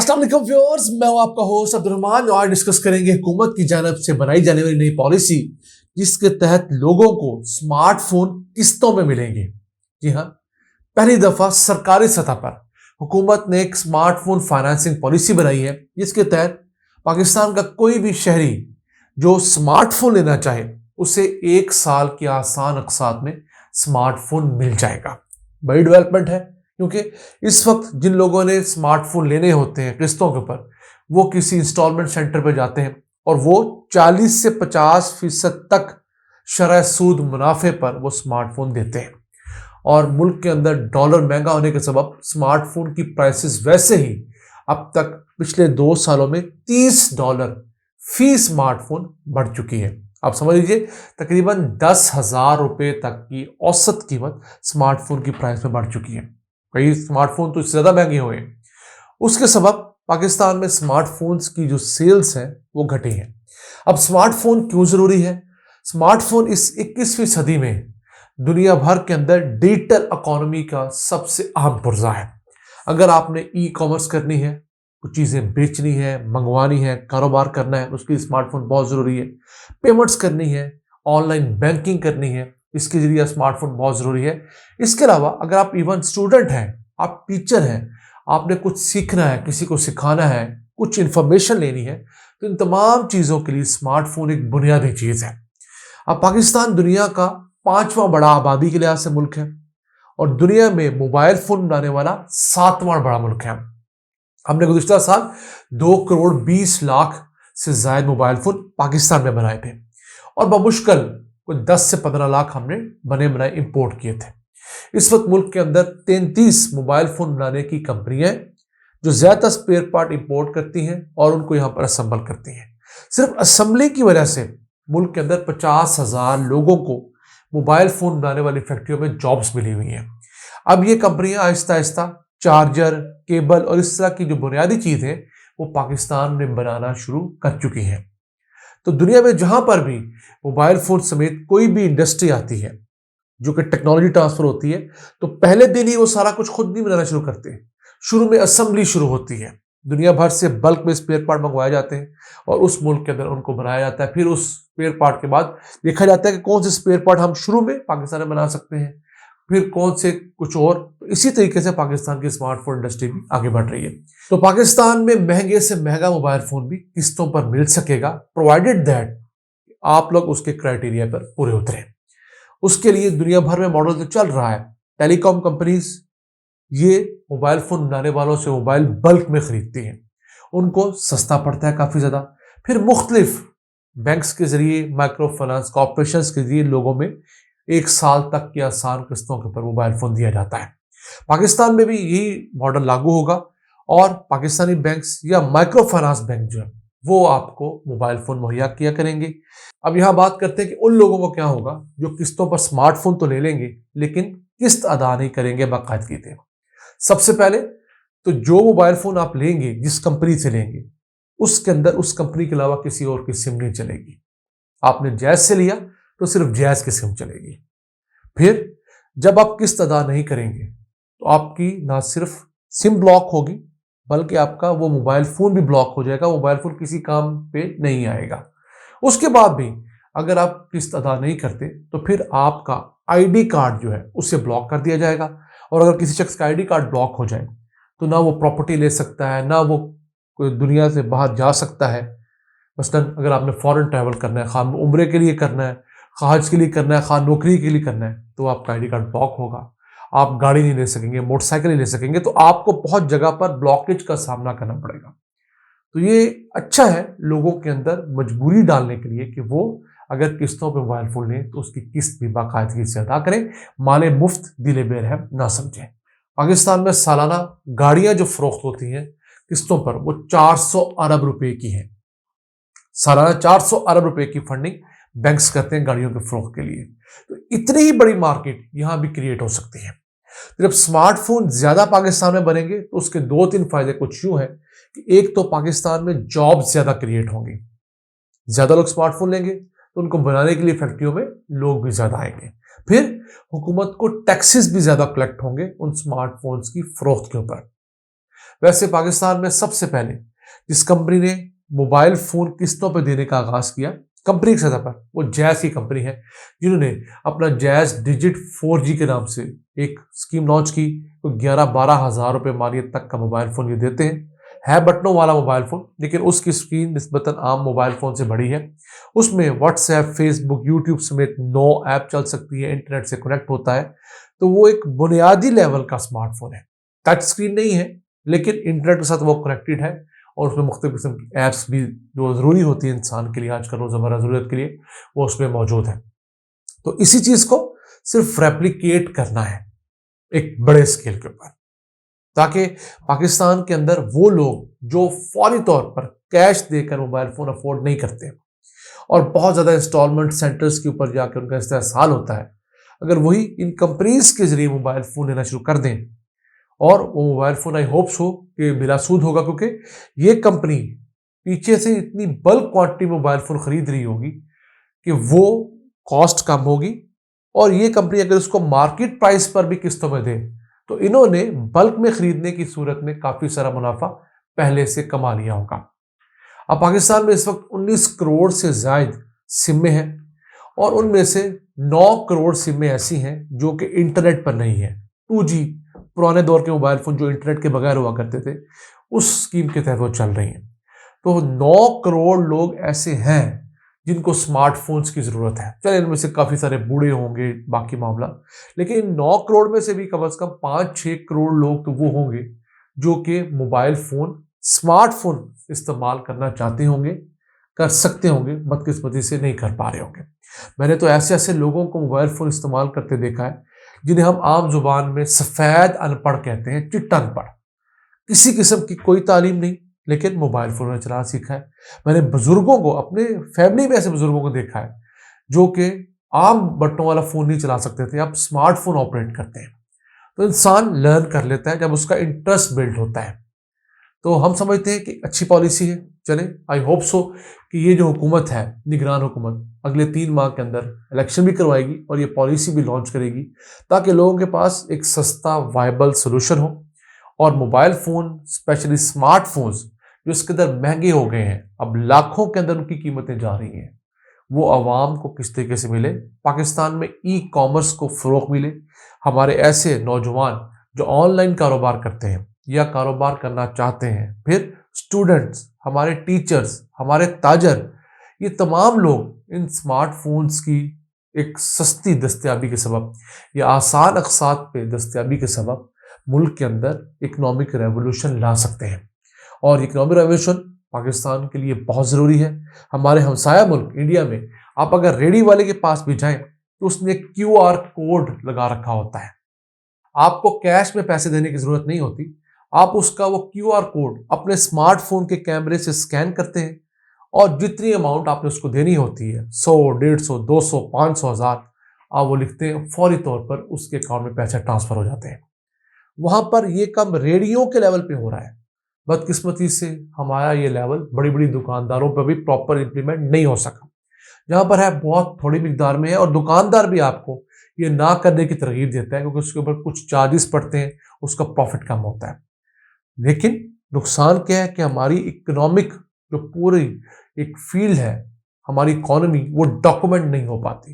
अस्सलाम वालेकुम व्यूअर्स, मैं हूं आपका होस्ट अब्दुर्रहमान। आज डिस्कस करेंगे हुकूमत की जानिब से बनाई जाने वाली नई पॉलिसी जिसके तहत लोगों को स्मार्टफोन किस्तों में मिलेंगे। जी हाँ, पहली दफा सरकारी सतह पर हुकूमत ने एक स्मार्टफोन फाइनेंसिंग पॉलिसी बनाई है जिसके तहत पाकिस्तान का कोई भी शहरी जो स्मार्टफोन लेना चाहे उसे 1 साल की आसान अक़सात में स्मार्टफोन मिल जाएगा। बड़ी डेवलपमेंट है क्योंकि इस वक्त जिन लोगों ने स्मार्टफोन लेने होते हैं किस्तों के ऊपर, वो किसी इंस्टॉलमेंट सेंटर पर जाते हैं और वो 40 से 50% तक शरह सूद मुनाफे पर वो स्मार्टफोन देते हैं। और मुल्क के अंदर डॉलर महंगा होने के सबब स्मार्टफोन की प्राइसेस वैसे ही अब तक पिछले 2 सालों में $30 फी स्मार्टफोन बढ़ चुकी है। आप समझ लीजिए तकरीबन 10,000 रुपये तक की औसत कीमत स्मार्टफोन की प्राइस में बढ़ चुकी है। कई स्मार्टफोन तो इससे ज़्यादा महंगे हुए हैं। उसके सबब पाकिस्तान में स्मार्टफोन्स की जो सेल्स हैं वो घटी हैं। अब स्मार्टफोन क्यों ज़रूरी है? स्मार्टफोन इस 21वीं सदी में दुनिया भर के अंदर डिजिटल इकोनॉमी का सबसे अहम पुर्जा है। अगर आपने ई कॉमर्स करनी है, कुछ चीज़ें बेचनी है, मंगवानी है, कारोबार करना है, उसके लिए स्मार्टफोन बहुत ज़रूरी है। पेमेंट्स करनी है, ऑनलाइन बैंकिंग करनी है, इसके जरिए स्मार्टफोन बहुत ज़रूरी है। इसके अलावा अगर आप इवन स्टूडेंट हैं, आप टीचर हैं, आपने कुछ सीखना है, किसी को सिखाना है, कुछ इन्फॉर्मेशन लेनी है, तो इन तमाम चीज़ों के लिए स्मार्टफोन एक बुनियादी चीज़ है। अब पाकिस्तान दुनिया का 5वां बड़ा आबादी के लिहाज से मुल्क है और दुनिया में मोबाइल फ़ोन बनाने वाला 7वां बड़ा मुल्क है। हमने गुज़िश्ता साल 2 करोड़ 20 लाख से ज़ायद मोबाइल फ़ोन पाकिस्तान में बनाए थे और बमुश्किल कोई 10 से 15 लाख हमने बने बनाए इंपोर्ट किए थे। इस वक्त मुल्क के अंदर 33 मोबाइल फ़ोन बनाने की कंपनियां जो ज़्यादा स्पेयर पार्ट इंपोर्ट करती हैं और उनको यहाँ पर असेंबल करती हैं। सिर्फ असेंबली की वजह से मुल्क के अंदर 50,000 लोगों को मोबाइल फ़ोन बनाने वाली फैक्ट्रियों में जॉब्स मिली हुई हैं। अब ये कंपनियां आहिस्ता आहिस्ता चार्जर, केबल और इस तरह की जो बुनियादी चीज़ है वो पाकिस्तान में बनाना शुरू कर चुकी हैं। तो दुनिया में जहां पर भी मोबाइल फ़ोन समेत कोई भी इंडस्ट्री आती है जो कि टेक्नोलॉजी ट्रांसफ़र होती है, तो पहले दिन ही वो सारा कुछ खुद नहीं बनाना शुरू करते हैं। शुरू में असेंबली शुरू होती है, दुनिया भर से बल्क में स्पेयर पार्ट मंगवाए जाते हैं और उस मुल्क के अंदर उनको बनाया जाता है। फिर उस स्पेयर पार्ट के बाद देखा जाता है कि कौन से स्पेयर पार्ट हम शुरू में पाकिस्तान में बना सकते हैं, फिर कौन से कुछ और। तो इसी तरीके से पाकिस्तान की स्मार्टफोन इंडस्ट्री भी आगे बढ़ रही है। तो पाकिस्तान में महंगे से महंगा मोबाइल फ़ोन भी किस्तों पर मिल सकेगा, प्रोवाइडेड दैट आप लोग उसके क्राइटेरिया पर पूरे उतरें। उसके लिए दुनिया भर में मॉडल तो चल रहा है। टेलीकॉम कंपनीज ये मोबाइल फ़ोन बनाने वालों से मोबाइल बल्क में ख़रीदती हैं, उनको सस्ता पड़ता है काफ़ी ज़्यादा। फिर मुख्तलिफ बैंक्स के ज़रिए, माइक्रो फाइनेंस कॉर्पोरेशन के ज़रिए लोगों में 1 साल तक की आसान किस्तों के ऊपर मोबाइल फ़ोन दिया जाता है। पाकिस्तान में भी यही मॉडल लागू होगा और पाकिस्तानी बैंक्स या माइक्रो फाइनेंस बैंक जो है वो आपको मोबाइल फ़ोन मुहैया किया करेंगे। अब यहाँ बात करते हैं कि उन लोगों को क्या होगा जो किस्तों पर स्मार्टफोन तो ले लेंगे लेकिन किस्त अदा नहीं करेंगे बाकायदगी से। सबसे पहले तो जो मोबाइल फ़ोन आप लेंगे, जिस कंपनी से लेंगे, उसके अंदर उस कंपनी के अलावा किसी और की सिम नहीं चलेगी। आपने जैज़ से लिया तो सिर्फ जैज़ की सिम चलेगी। फिर जब आप किस्त अदा नहीं करेंगे तो आपकी ना सिर्फ सिम ब्लॉक होगी बल्कि आपका वो मोबाइल फ़ोन भी ब्लॉक हो जाएगा, मोबाइल फ़ोन किसी काम पे नहीं आएगा। उसके बाद भी अगर आप किस्त अदा नहीं करते तो फिर आपका आईडी कार्ड जो है उसे ब्लॉक कर दिया जाएगा और अगर किसी शख्स का आईडी कार्ड ब्लॉक हो जाए तो ना वो प्रॉपर्टी ले सकता है, ना वो कोई दुनिया से बाहर जा सकता है। मसलन अगर आपने फॉरेन ट्रैवल करना है, खान उम्रे के लिए करना है, हज के लिए करना है, खान नौकरी के लिए करना है, तो आपका आईडी कार्ड ब्लॉक होगा। आप गाड़ी नहीं ले सकेंगे, मोटरसाइकिल नहीं ले सकेंगे, तो आपको बहुत जगह पर ब्लॉकेज का सामना करना पड़ेगा। तो ये अच्छा है लोगों के अंदर मजबूरी डालने के लिए कि वो अगर किस्तों पे मोबाइल फ़ोन लें तो उसकी किस्त भी बाकायदगी से अदा करें, माले मुफ्त दिले बेरहम ना समझें। पाकिस्तान में सालाना गाड़ियां जो फरोख्त होती हैं किस्तों पर वो 400 अरब रुपए की है। सालाना 400 अरब रुपए की फंडिंग बैंक्स करते हैं गाड़ियों के फरोख्त के लिए। तो इतनी ही बड़ी मार्केट यहाँ भी क्रिएट हो सकती है। जब स्मार्टफोन ज़्यादा पाकिस्तान में बनेंगे तो उसके 2-3 फायदे कुछ यूँ हैं कि एक तो पाकिस्तान में जॉब ज़्यादा क्रिएट होंगी, ज़्यादा लोग स्मार्टफोन लेंगे तो उनको बनाने के लिए फैक्ट्रियों में लोग भी ज़्यादा आएंगे। फिर हुकूमत को टैक्सेस भी ज़्यादा कलेक्ट होंगे उन स्मार्टफोन्स की फरोख्त के ऊपर। ویسے پاکستان میں سب سے پہلے جس کمپنی نے موبائل فون قسطوں پہ دینے کا آغاز کیا کمپنی کی سطح پر، وہ جیز کی کمپنی ہے، جنہوں نے اپنا جیز ڈیجٹ 4G کے نام سے ایک اسکیم لانچ کی۔ 11-12 ہزار روپے مالیت تک کا موبائل فون یہ دیتے ہیں، ہے بٹنوں والا موبائل فون، لیکن اس کی اسکرین نسبتاً عام موبائل فون سے بڑی ہے۔ اس میں واٹس ایپ، فیس بک، یوٹیوب سمیت 9 ایپ چل سکتی ہے، انٹرنیٹ سے کنیکٹ ہوتا ہے۔ تو وہ ایک بنیادی لیول کا اسمارٹ فون ہے، ٹچ اسکرین نہیں ہے، لیکن انٹرنیٹ کے ساتھ وہ کنیکٹڈ ہے، اور اس میں مختلف قسم کی ایپس بھی جو ضروری ہوتی ہیں انسان کے لیے آج کل روزمرہ ضرورت کے لیے، وہ اس میں موجود ہے۔ تو اسی چیز کو صرف ریپلیکیٹ کرنا ہے ایک بڑے اسکیل کے اوپر، تاکہ پاکستان کے اندر وہ لوگ جو فوری طور پر کیش دے کر موبائل فون افورڈ نہیں کرتے اور بہت زیادہ انسٹالمنٹ سینٹرز کے اوپر جا کے ان کا استحصال ہوتا ہے، اگر وہی ان کمپنیز کے ذریعے موبائل فون لینا شروع کر دیں، اور وہ موبائل فون آئی ہوپس ہو کہ بلا سود ہوگا، کیونکہ یہ کمپنی پیچھے سے اتنی بلک کوانٹٹی موبائل فون خرید رہی ہوگی کہ وہ کاسٹ کم ہوگی، اور یہ کمپنی اگر اس کو مارکیٹ پرائس پر بھی قسطوں میں دے تو انہوں نے بلک میں خریدنے کی صورت میں کافی سارا منافع پہلے سے کما لیا ہوگا۔ اب پاکستان میں اس وقت 19 کروڑ سے زائد سمیں ہیں، اور ان میں سے 9 کروڑ سمیں ایسی ہیں جو کہ انٹرنیٹ پر نہیں ہیں۔ 2G پرانے دور کے موبائل فون جو انٹرنیٹ کے بغیر ہوا کرتے تھے، اس اسکیم کے تحت وہ چل رہی ہیں۔ تو 9 کروڑ لوگ ایسے ہیں جن کو اسمارٹ فونز کی ضرورت ہے۔ چلے ان میں سے کافی سارے بوڑھے ہوں گے، باقی معاملہ، لیکن ان 9 کروڑ میں سے بھی کم از کم 5-6 کروڑ لوگ تو وہ ہوں گے جو کہ موبائل فون، اسمارٹ فون استعمال کرنا چاہتے ہوں گے، کر سکتے ہوں گے، بدقسمتی سے نہیں کر پا رہے ہوں گے۔ میں نے تو ایسے لوگوں کو موبائل فون استعمال کرتے دیکھا ہے جنہیں ہم عام زبان میں سفید ان پڑھ کہتے ہیں، چٹا ان پڑھ، کسی قسم کی کوئی تعلیم نہیں، لیکن موبائل فون نے چلانا سیکھا ہے۔ میں نے بزرگوں کو، اپنے فیملی میں ایسے بزرگوں کو دیکھا ہے جو کہ عام بٹنوں والا فون نہیں چلا سکتے تھے، اب اسمارٹ فون آپریٹ کرتے ہیں۔ تو انسان لرن کر لیتا ہے جب اس کا انٹرسٹ بلڈ ہوتا ہے۔ تو ہم سمجھتے ہیں کہ اچھی پالیسی ہے۔ چلیں آئی ہوپ سو کہ یہ جو حکومت ہے، نگران حکومت، اگلے 3 ماہ کے اندر الیکشن بھی کروائے گی اور یہ پالیسی بھی لانچ کرے گی، تاکہ لوگوں کے پاس ایک سستا وائبل سولوشن ہو، اور mobile phone, specially smart phones جو اس کے اندر مہنگے ہو گئے ہیں، اب لاکھوں کے اندر ان کی قیمتیں جا رہی ہیں، وہ عوام کو کس طریقے سے ملے، پاکستان میں ای کامرس کو فروغ ملے، ہمارے ایسے نوجوان جو آن لائن کاروبار کرتے ہیں یا کاروبار کرنا چاہتے ہیں، پھر اسٹوڈنٹس، ہمارے ٹیچرز، ہمارے تاجر، یہ تمام لوگ ان اسمارٹ فونز کی ایک سستی دستیابی کے سبب یا آسان اقساط پہ دستیابی کے سبب ملک کے اندر اکنامک ریولوشن لا سکتے ہیں۔ اور اکنامک ریولوشن پاکستان کے لیے بہت ضروری ہے۔ ہمارے ہمسایہ ملک انڈیا میں آپ اگر ریڈی والے کے پاس بھی جائیں تو اس نے QR کوڈ لگا رکھا ہوتا ہے، آپ کو کیش میں پیسے دینے کی ضرورت نہیں ہوتی، آپ اس کا وہ QR کوڈ اپنے اسمارٹ فون کے کیمرے سے اسکین کرتے ہیں، اور جتنی اماؤنٹ آپ نے اس کو دینی ہوتی ہے، 100، 150، 200، 500، 1000، آپ وہ لکھتے ہیں، فوری طور پر اس کے اکاؤنٹ میں پیسے ٹرانسفر ہو جاتے ہیں۔ وہاں پر یہ کام ریڈیو کے لیول پہ ہو رہا ہے، بدقسمتی سے ہمارا یہ لیول بڑی بڑی دکانداروں پہ بھی پراپر امپلیمنٹ نہیں ہو سکا، جہاں پر ہے بہت تھوڑی مقدار میں ہے، اور دکاندار بھی آپ کو یہ نہ کرنے کی ترغیب دیتا ہے کیونکہ اس کے اوپر کچھ چارجز پڑتے ہیں، اس کا پروفٹ کم ہوتا ہے۔ لیکن نقصان کیا ہے کہ ہماری اکنامک جو پوری ایک فیلڈ ہے، ہماری اکانومی، وہ ڈاکومنٹ نہیں ہو پاتی۔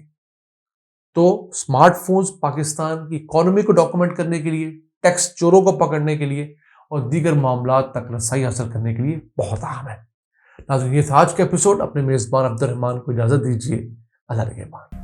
تو اسمارٹ فونز پاکستان کی اکانومی کو ڈاکومنٹ کرنے کے لیے، ٹیکس چوروں کو پکڑنے کے لیے اور دیگر معاملات تک رسائی حاصل کرنے کے لیے بہت اہم ہے۔ ناظرین، یہ تھا آج کا ایپیسوڈ۔ اپنے میزبان عبد الرحمان کو اجازت دیجیے۔ اللہ نگہبان۔